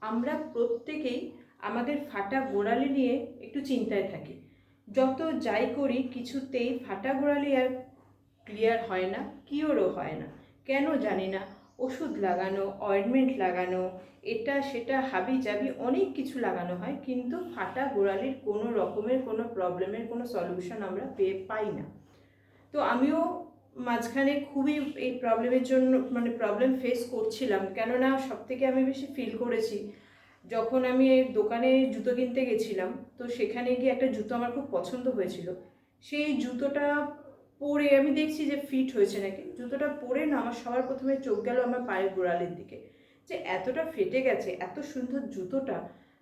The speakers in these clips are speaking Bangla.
আমরা প্রত্যেকেই আমাদের ফাটা গোড়ালি নিয়ে একটু চিন্তায় থাকি। যত যাই করি কিছুতেই ফাটা গোড়ালি আর ক্লিয়ার হয় না, কিওরও হয় না। কেন জানি না। ওষুধ লাগানো, অয়েন্টমেন্ট লাগানো, এটা সেটা হাবি জাবি অনেক কিছু লাগানো হয়, কিন্তু ফাটা গোড়ালির কোনো রকমের কোনো প্রবলেমের কোনো সলিউশন আমরা পাই না। তো আমিও মাঝখানে খুবই এই প্রবলেমের জন্য প্রবলেম ফেস করছিলাম। কেননা সবথেকে আমি বেশি ফিল করেছি যখন আমি এই দোকানে জুতো কিনতে গেছিলাম। তো সেখানে গিয়ে একটা জুতো আমার খুব পছন্দ হয়েছিল। সেই জুতোটা পরে আমি দেখছি যে ফিট হয়েছে নাকি। জুতোটা পরে না আমার সবার প্রথমে চোখ গেল আমার পায়ের গোড়ালির দিকে, যে এতটা ফেটে গেছে, এত সুন্দর জুতোটা,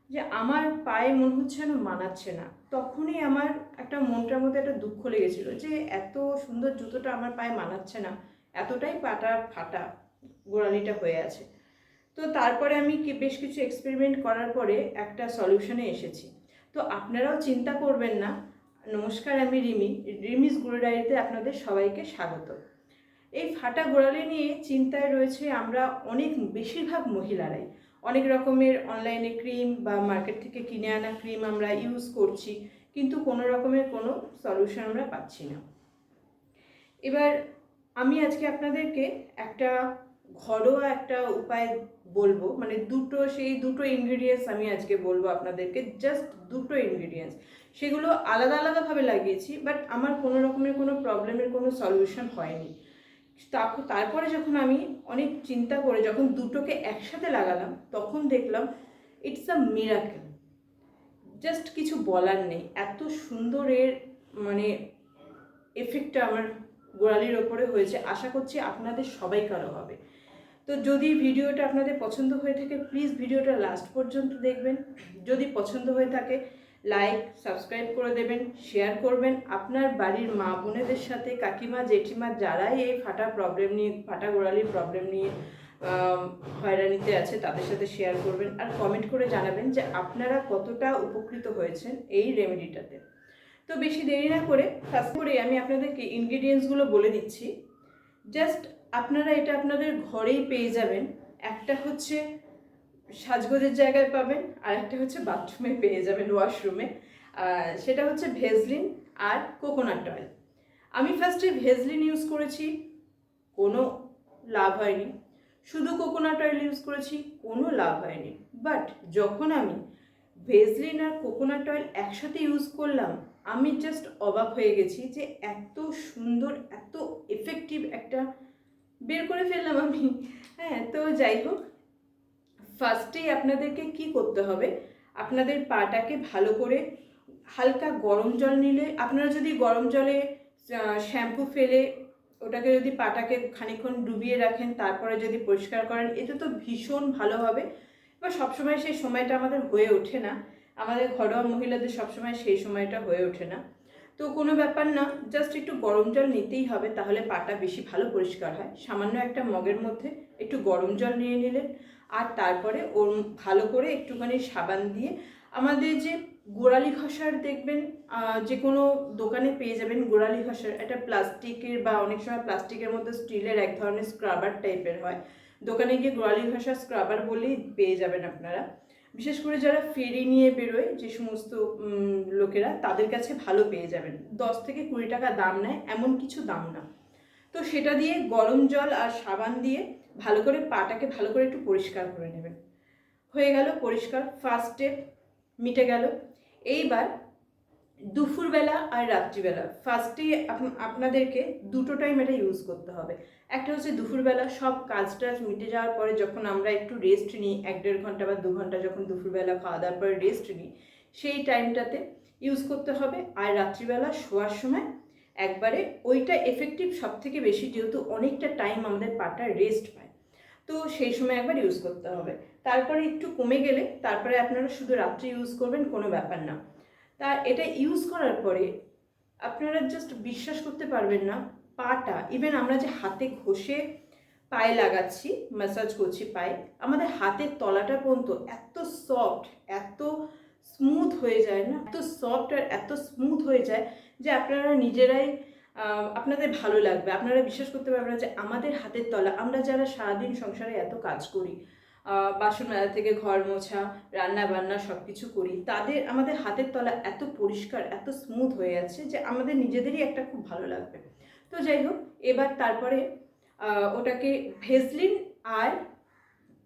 যে আমার পায়ে মনে হচ্ছে যেন মানাচ্ছে না। তখনই আমার একটা মনটার মধ্যে একটা দুঃখ লেগেছিল যে এত সুন্দর জুতোটা আমার পায়ে মানাচ্ছে না, এতটাই পাটা ফাটা গোড়ালিটা হয়ে আছে। তো তারপরে আমি বেশ কিছু এক্সপেরিমেন্ট করার পরে একটা সলিউশনে এসেছি। তো আপনারাও চিন্তা করবেন না। নমস্কার, আমি রিমিস গুরু ডায়েরিতে আপনাদের সবাইকে স্বাগত। এই ফাটা গোড়ালি নিয়ে চিন্তায় রয়েছে আমরা বেশিরভাগ মহিলারাই। অনেক রকমের অনলাইনে ক্রিম বা মার্কেট থেকে কিনে আনা ক্রিম আমরা ইউজ করছি, কিন্তু কোনো রকমের কোনো সলিউশন আমরা পাচ্ছি না। এবার আমি আজকে আপনাদেরকে একটা ঘরোয়া একটা উপায় বলবো, সেই দুটো ইনগ্রিডিয়েন্টস আমি আজকে বলবো আপনাদেরকে, জাস্ট দুটো ইনগ্রিডিয়েন্টস। সেগুলো আলাদা আলাদাভাবে লাগিয়েছি, বাট আমার কোনো রকমের কোনো প্রবলেমের কোনো সলিউশন হয়নি। তারপরে যখন আমি অনেক চিন্তা করে যখন দুটোকে একসাথে লাগালাম, তখন দেখলাম ইটস আ মিরাকেল। জাস্ট কিছু বলার নেই, এত সুন্দর এর এফেক্টটা আমার গোড়ালির ওপরে হয়েছে। আশা করছি আপনাদের সবাইকারও হবে। তো যদি ভিডিওটা আপনাদের পছন্দ হয়ে থাকে, প্লিজ ভিডিওটা লাস্ট পর্যন্ত দেখবেন। যদি পছন্দ হয়ে থাকে, লাইক সাবস্ক্রাইব করে দেবেন, শেয়ার করবেন আপনার বাড়ির মা বোনেদের সাথে, কাকিমা জেঠিমা যারাই এই ফাটা গোড়ালির প্রবলেম নিয়ে হয়রানিতে আছে তাদের সাথে শেয়ার করবেন। আর কমেন্ট করে জানাবেন যে আপনারা কতটা উপকৃত হয়েছেন এই রেমেডিটাতে। তো বেশি দেরি না করে ফার্স্ট করে আমি আপনাদেরকে ইনগ্রিডিয়েন্টসগুলো বলে দিচ্ছি। জাস্ট আপনারা এটা আপনাদের ঘরেই পেয়ে যাবেন। একটা হচ্ছে সাজগোজের জায়গায় পাবেন, আর একটা হচ্ছে বাথরুমে পেয়ে যাবেন, ওয়াশরুমে। সেটা হচ্ছে ভেজলিন আর কোকোনাট অয়েল। আমি ফার্স্টে ভেজলিন ইউজ করেছি, কোনো লাভ হয়নি। শুধু কোকোনাট অয়েল ইউজ করেছি, কোনো লাভ হয়নি। বাট যখন আমি ভেজলিন আর কোকোনাট অয়েল একসাথে ইউজ করলাম, আমি জাস্ট অবাক হয়ে গেছি যে এত সুন্দর, এত এফেক্টিভ একটা বের করে ফেললাম আমি। হ্যাঁ, তো যাই হোক, ফার্স্টেই আপনাদেরকে কি করতে হবে, আপনাদের পাটাকে ভালো করে হালকা গরম জল নিলে, আপনারা যদি গরম জলে শ্যাম্পু ফেলে ওটাকে যদি পাটাকে খানিকক্ষণ ডুবিয়ে রাখেন, তারপরে যদি পরিষ্কার করেন, এতে তো ভীষণ ভালো হবে। এবার সবসময় সেই সময়টা আমাদের হয়ে ওঠে না, আমাদের ঘরোয়া মহিলাদের সবসময় সেই সময়টা হয়ে ওঠে না। তো কোনো ব্যাপার না, জাস্ট একটু গরম জল নিতেই হবে, তাহলে পাটা বেশি ভালো পরিষ্কার হয়। সামান্য একটা মগের মধ্যে একটু গরম জল নিয়ে নিলেন, আর তারপরে ওর ভালো করে একটুখানি সাবান দিয়ে, আমাদের যে গোড়ালি ঘষার দেখবেন যে কোনো দোকানে পেয়ে যাবেন গোড়ালি ঘষার, এটা প্লাস্টিকের বা অনেক সময় প্লাস্টিকের মধ্যে স্টিলের এক ধরনের স্ক্রাবার টাইপের হয়। দোকানে গিয়ে গোড়ালি ঘষার স্ক্রাবার বলেই পেয়ে যাবেন আপনারা। বিশেষ করে যারা ফেরি নিয়ে বেরোয় যে সমস্ত লোকেরা, তাদের কাছে ভালো পেয়ে যাবেন। 10 থেকে 20 টাকা দাম নেয়, এমন কিছু দাম না। তো সেটা দিয়ে গরম জল আর সাবান দিয়ে ভালো করে পাটাকে ভালো করে একটু পরিষ্কার করে নেবেন। হয়ে গেল পরিষ্কার, ফার্স্ট স্টেপ মিটে গেল। এইবার দুপুরবেলা আর রাত্রিবেলা ফার্স্টে আপনাদেরকে দুটো টাইম এটা ইউজ করতে হবে। একটা হচ্ছে দুপুরবেলা, সব কাজ টাজ মিটে যাওয়ার পরে যখন আমরা একটু রেস্ট নিই, 1-1.5 ঘন্টা বা 2 ঘন্টা যখন দুপুরবেলা খাওয়া দাওয়ার পরে রেস্ট নিই, সেই টাইমটাতে ইউজ করতে হবে। আর রাত্রিবেলা শোয়ার সময় একবারে, ওইটা এফেক্টিভ সব থেকে বেশি, যেহেতু অনেকটা টাইম আমাদের পাটা রেস্ট পায়। তো সেই সময় একবার ইউজ করতে হবে। তারপরে একটু কমে গেলে তারপরে আপনারা শুধু রাত্রে ইউজ করবেন, কোনো ব্যাপার না। তা এটা ইউজ করার পরে আপনারা জাস্ট বিশ্বাস করতে পারবেন না, পাটা ইভেন আমরা যে হাতে ঘষে পায়ে লাগাচ্ছি, ম্যাসাজ করছি পায়ে, আমাদের হাতের তলাটা পর্যন্ত এত সফট, এত স্মুথ হয়ে যায় না, এত সফট আর এত স্মুথ হয়ে যায় যে আপনারা নিজেরাই আপনাদের ভালো লাগবে। আপনারা বিশ্বাস করতে পারবেন না যে আমাদের হাতের তলা, আমরা যারা সারাদিন সংসারে এত কাজ করি, বাসন মাজা থেকে ঘর মোছা, রান্না বান্না সব কিছু করি, আমাদের হাতের তলা এত পরিষ্কার, এত স্মুথ হয়ে আছে যে আমাদের নিজেদেরই একটা খুব ভালো লাগবে। তো যাই হোক, এবার তারপরে ওটাকে ভেসলিন আর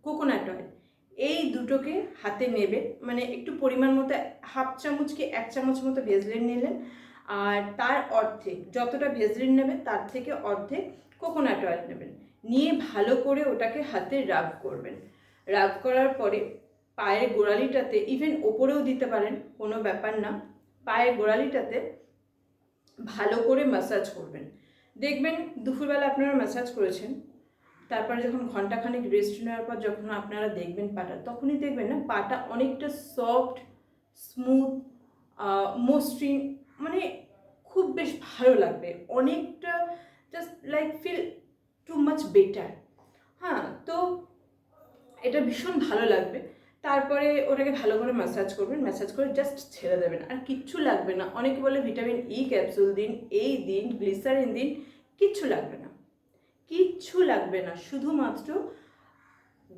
কোকোনাট অয়েল এই দুটোকে হাতে নেবে, মানে একটু পরিমাণ মতো, হাফ চামচ কি 1 চামচ মতো ভেসলিন নিলেন, আর তার অর্ধেক, যতটা ভেসলিন নেবেন তার থেকে অর্ধেক কোকোনাট অয়েল নেবেন, নিয়ে ভালো করে ওটাকে হাতে রাব করবেন। রাব করার পরে পায়ের গোড়ালিটাতে, ইভেন ওপরেও দিতে পারেন, কোনো ব্যাপার না, পায়ের গোড়ালিটাতে ভালো করে ম্যাসাজ করবেন। দেখবেন দুপুরবেলা আপনারা ম্যাসাজ করেছেন, তারপরে যখন ঘন্টাখানেক রেস্ট নেওয়ার পর যখন আপনারা দেখবেন পাটা, তখনই দেখবেন না পাটা অনেকটা সফট, স্মুথ, মসৃণ, মানে খুব বেশ ভালো লাগবে, অনেকটা just like feel too much better. হ্যাঁ, তো এটা ভীষণ ভালো লাগবে। তারপরে ওটাকে ভালো করে ম্যাসাজ করবেন, ম্যাসাজ করে জাস্ট ছেড়ে দেবেন, আর কিচ্ছু লাগবে না। অনেকে বলে ভিটামিন ই ক্যাপসুল দিন, এই দিন, গ্লিসারিন দিন, কিচ্ছু লাগবে না, কিচ্ছু লাগবে না, শুধুমাত্র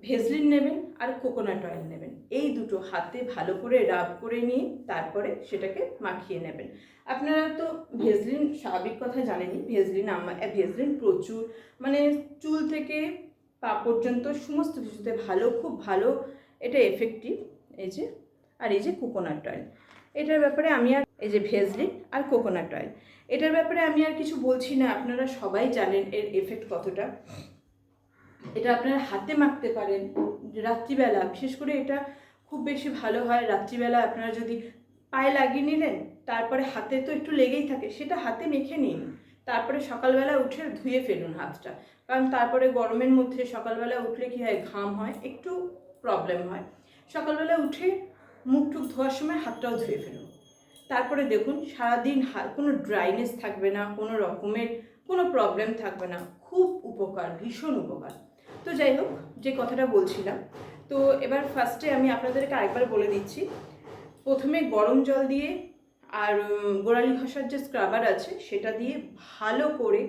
ভেসলিন নেবেন আর কোকোনাট অয়েল নেবেন, এই দুটো হাতে ভালো করে রাব করে নিয়ে তারপরে সেটাকে মাখিয়ে নেবেন। আপনারা তো ভেসলিন স্বাভাবিক কথা জানেনই, ভেসলিন প্রচুর, মানে চুল থেকে পা পর্যন্ত সমস্ত কিছুতে ভালো, খুব ভালো, এটা এফেক্টিভ। এই যে কোকোনাট অয়েল, এটার ব্যাপারে আমি আর, এই যে ভেসলিন আর কোকোনাট অয়েল, এটার ব্যাপারে আমি আর কিছু বলছি না, আপনারা সবাই জানেন এর এফেক্ট কতটা। এটা আপনারা হাতে মাখতে পারেন রাত্রিবেলা, বিশেষ করে এটা খুব বেশি ভালো হয় রাত্রিবেলা। আপনারা যদি পায়ে লাগিয়ে নিলেন, তারপরে হাতে তো একটু লেগেই থাকে, সেটা হাতে মেখে নিন, তারপরে সকালবেলা উঠে ধুয়ে ফেলুন হাতটা, কারণ তারপরে গরমের মধ্যে সকালবেলা উঠলে কী হয়, ঘাম হয়, একটু প্রবলেম হয়। সকালবেলা উঠে মুখ টুক ধোয়ার সময় হাতটাও ধুয়ে ফেলুন, তারপরে দেখুন সারাদিন কোনো ড্রাইনেস থাকবে না, কোনো রকমের কোনো প্রবলেম থাকবে না, খুব উপকার, ভীষণ উপকার। তো যাই হোক, যে কথাটা বলছিলাম, তো এবার ফার্স্টে আমি আপনাদেরকে আরেকবার বলে দিচ্ছি। প্রথমে গরম জল দিয়ে আর গোড়ালি ঘষার যে স্ক্রাবার আছে সেটা দিয়ে ভালো করে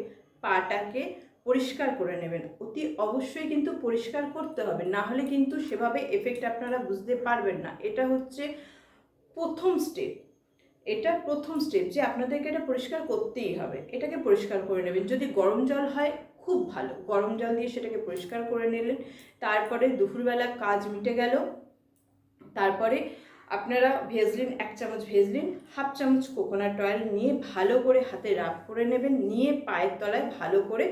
পাটাকে পরিষ্কার করে নেবেন, অতি অবশ্যই কিন্তু পরিষ্কার করতে হবে, না হলে কিন্তু সেভাবে এফেক্ট আপনারা বুঝতে পারবেন না। এটা হচ্ছে প্রথম স্টেপ, যে আপনাদেরকে এটা পরিষ্কার করতেই হবে, এটাকে পরিষ্কার করে নেবেন। যদি গরম জল হয় খুব ভালো, গরম জল দিয়ে সেটাকে পরিষ্কার করে নিলেন। তারপরে দুপুরবেলা কাজ মিটে গেল, তারপরে আপনারা ভেসলিন 1 চামচ ভেসলিন, হাফ চামচ কোকোনাট অয়েল নিয়ে ভালো করে হাতে রাব করে নেবেন, নিয়ে পায়ের তলায় ভালো করে,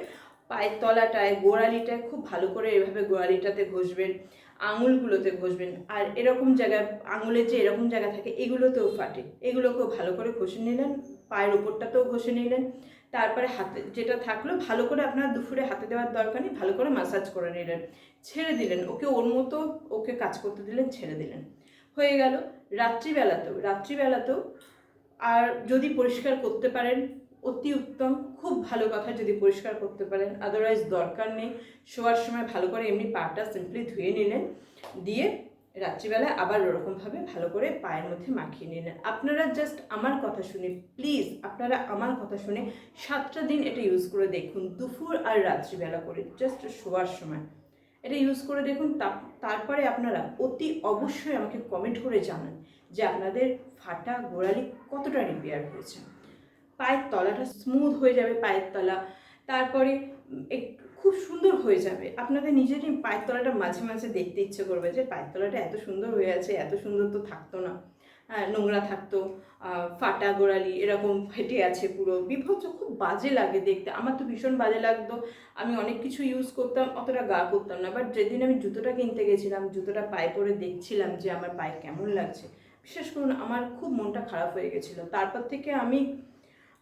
পায়ের তলাটায়, গোড়ালিটায় খুব ভালো করে এভাবে গোড়ালিটাতে ঘষবেন, আঙুলগুলোতে ঘষবেন, আর এরকম জায়গায় আঙুলের যে এরকম জায়গা থাকে এগুলোতেও ফাটে, এগুলোকেও ভালো করে ঘষে নিলেন, পায়ের ওপরটাতেও ঘষে নিলেন। তারপরে হাতে যেটা থাকলো ভালো করে, আপনার দুপুরে হাতে দেওয়ার দরকার নেই, ভালো করে ম্যাসাজ করে নিলেন, ছেড়ে দিলেন, ওকে কাজ করতে দিলেন, ছেড়ে দিলেন, হয়ে গেল। রাত্রিবেলাতেও আর যদি পরিষ্কার করতে পারেন অতি উত্তম, খুব ভালো কথা যদি পরিষ্কার করতে পারেন, আদারওয়াইজ দরকার নেই। শোয়ার সময় ভালো করে এমনি পাটা সিম্পলি ধুয়ে নিলেন, দিয়ে রাত্রিবেলায় আবার ওরকমভাবে ভালো করে পায়ের মধ্যে মাখিয়ে নিলেন। আপনারা জাস্ট আমার কথা শুনে, প্লিজ আপনারা আমার কথা শুনে 7টা দিন এটা ইউজ করে দেখুন, দুপুর আর রাত্রিবেলা করে, জাস্ট শোয়ার সময় এটা ইউজ করে দেখুন। তারপরে আপনারা অতি অবশ্যই আমাকে কমেন্ট করে জানান যে আপনাদের ফাটা গোড়ালি কতটা রিপেয়ার হয়েছে, পায়ের তলাটা স্মুথ হয়ে যাবে, পায়ের তলা তারপরে খুব সুন্দর হয়ে যাবে। আপনাদের নিজেরই পায়ের তলাটা মাঝে মাঝে দেখতে ইচ্ছে করবে যে পায়ের তলাটা এত সুন্দর হয়ে আছে, এত সুন্দর তো থাকতো না, নোংরা থাকতো, ফাটা গোড়ালি এরকম ফেটে আছে, পুরো বিভৎস, খুব বাজে লাগে দেখতে। আমার তো ভীষণ বাজে লাগতো, আমি অনেক কিছু ইউজ করতাম, অতটা গা করতাম না, বাট যেদিন আমি জুতোটা কিনতে গেছিলাম, জুতোটা পায়ে পরে দেখছিলাম যে আমার পায়ে কেমন লাগছে, বিশেষ করুন আমার খুব মনটা খারাপ হয়ে গেছিলো। তারপর থেকে আমি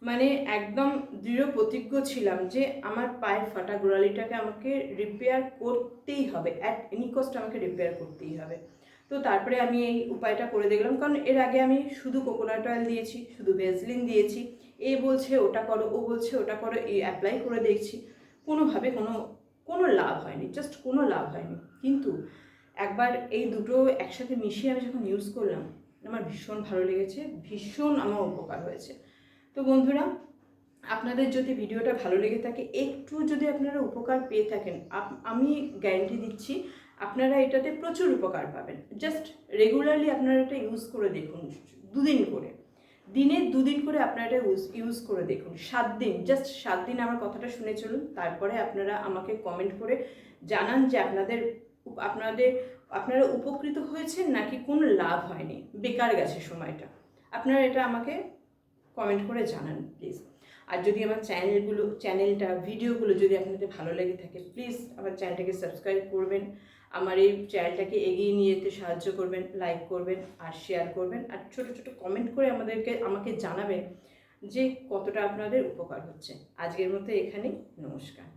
মানে একদম দৃঢ় প্রতিজ্ঞ ছিলাম যে আমার পায়ের ফাটা গোড়ালিটাকে আমাকে রিপেয়ার করতেই হবে, অ্যাট এনি কস্ট আমাকে রিপেয়ার করতেই হবে। তো তারপরে আমি এই উপায়টা করে দেখলাম, কারণ এর আগে আমি শুধু কোকোনাট অয়েল দিয়েছি, শুধু ভেসলিন দিয়েছি, এ বলছে ওটা করো, ও বলছে ওটা করো, এই অ্যাপ্লাই করে দেখছি, কোনোভাবে কোনো লাভ হয়নি, জাস্ট কোনো লাভ হয়নি। কিন্তু একবার এই দুটো একসাথে মিশিয়ে আমি যখন ইউজ করলাম, আমার ভীষণ ভালো লেগেছে, ভীষণ আমার উপকার হয়েছে। তো বন্ধুরা, আপনাদের যদি ভিডিওটা ভালো লেগে থাকে, একটু যদি আপনারা উপকার পেয়ে থাকেন, আমি গ্যারান্টি দিচ্ছি আপনারা এটাতে প্রচুর উপকার পাবেন। জাস্ট রেগুলারলি আপনারা এটা ইউজ করে দেখুন, 2 দিন করে, দিনে 2 দিন করে আপনারা এটা ইউজ করে দেখুন, 7 দিন, জাস্ট 7 দিন আমার কথাটা শুনে চলুন। তারপরে আপনারা আমাকে কমেন্ট করে জানান যে আপনারা উপকৃত হয়েছেন নাকি কোনো লাভ হয়নি, বেকার গেছে সময়টা। আপনারা এটা আমাকে কমেন্ট করে জানান প্লিজ। আর যদি আমার চ্যানেলটা ভিডিওগুলো যদি আপনাদের ভালো লেগে থাকে, প্লিজ আমার চ্যানেলটাকে সাবস্ক্রাইব করবেন, আমার এই চ্যানেলটাকে এগিয়ে নিয়ে যেতে সাহায্য করবেন, লাইক করবেন আর শেয়ার করবেন, আর ছোট ছোট কমেন্ট করে আমাকে জানাবেন যে কতটা আপনাদের উপকার হচ্ছে। আজকের মতো এখানেই, নমস্কার।